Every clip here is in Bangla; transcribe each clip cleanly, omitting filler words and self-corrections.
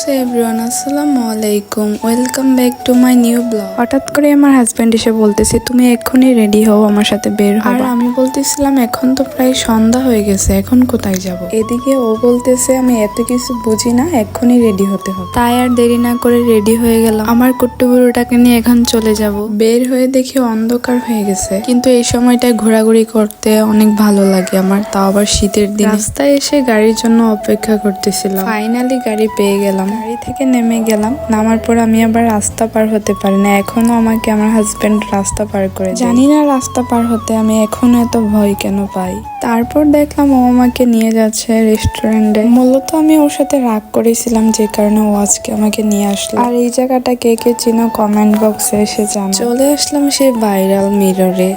সো এভরিওয়ান, আসসালামু আলাইকুম, welcome back to my new blog. হঠাৎ করে আমার হাজব্যান্ড এসে বলতেছে তুমি এক্ষুনি রেডি হও, আমার সাথে বের হও। আর আমি বলতেছিলাম এখন তো প্রায় সন্ধ্যা হয়ে গেছে, এখন কোথায় যাব। এদিকে ও বলতেছে আমি এত কিছু বুঝি না, এক্ষুনি রেডি হতে হবে। তাই আর দেরি না করে রেডি হয়ে গেলাম। আমার কুট্টু বুড়োটাকে নিয়ে এখন চলে যাব। বের হয়ে দেখি অন্ধকার হয়ে গেছে, কিন্তু এই সময়টায় ঘোরাঘুরি করতে অনেক ভালো লাগে আমার, তাও আবার শীতের দিন। রাস্তায় এসে গাড়ির জন্য অপেক্ষা করতেছিলাম। ফাইনালি গাড়ি পেয়ে গেলাম। গাড়ি থেকে নেমে গেলাম। নামার পর আমি আবার রাস্তা পার হতে পারি না, এখনো আমাকে আমার হাজবেন্ড রাস্তা পার করে দেয়। জানি না রাস্তা পার হতে আমি এখনো এত ভয় কেন পাই। তারপর দেখলাম ও আমাকে নিয়ে যাচ্ছে রেস্টুরেন্টে। মূলত আমি ওর সাথে রাগ করেছিলাম, যে কারণে ও আজকে আমাকে নিয়ে আসলো। আর এই জায়গাটা কে কে চিনো কমেন্ট বক্সে এসে জানাও। চলে আসলাম সেই ভাইরাল মিররে।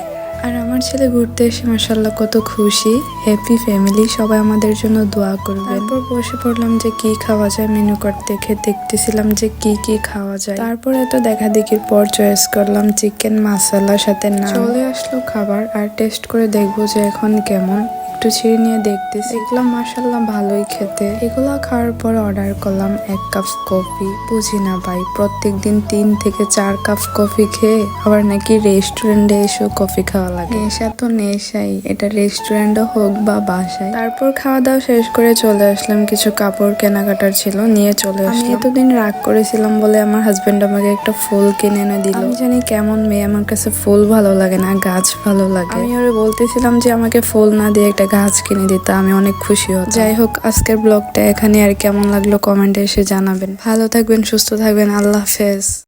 আর আমার ছেলে ঘুরতে এসে মাশাআল্লাহ কত খুশি। হ্যাপি ফ্যামিলি, সবাই আমাদের জন্য দোয়া করবেন। তারপর বসে পড়লাম যে কি খাওয়া যায়, মেনু কার্ড দেখে দেখতেছিলাম যে কি কি খাওয়া যায়। তারপর এত দেখা দেখির পর চয়েস করলাম চিকেন মাসালার সাথে নান। চলে আসলো খাবার, আর টেস্ট করে দেখবো যে এখন কেমন। একটু ছিঁড়ে নিয়ে দেখলাম মাশাআল্লাহ ভালোই খেতে। এগুলা খাওয়ার পর অর্ডার করলাম 1 কাপ কফি। বুঝি না ভাই, প্রত্যেকদিন 3 থেকে 4 কাপ কফি খেয়ে আবার নাকি রেস্টুরেন্টে এসেও কফি খাওয়া লাগে। নেশা তো নেশাই, এটা রেস্টুরেন্টও হোক বা বাসায়। তারপর খাওয়া দাওয়া শেষ করে চলে আসলাম, কিছু কাপড় কেনাকাটার ছিল, নিয়ে চলে আসলাম। আমি এতদিন রাগ করেছিলাম বলে আমার হাজবেন্ড আমাকে একটা ফুল কিনে এনে দিল। আমি জানি কেমন মেয়ে, আমার কাছে ফুল ভালো লাগে না, গাছ ভালো লাগে। আমি ওরে বলতেছিলাম যে আমাকে ফুল না দিয়ে একটা গাছ কিনে দিতে, আমি অনেক খুশি হতাম। যাই হোক, আজকের ব্লগটা এখানে। আর কেমন লাগলো কমেন্টে এসে জানাবেন। ভালো থাকবেন, সুস্থ থাকবেন, আল্লাহ হাফেজ।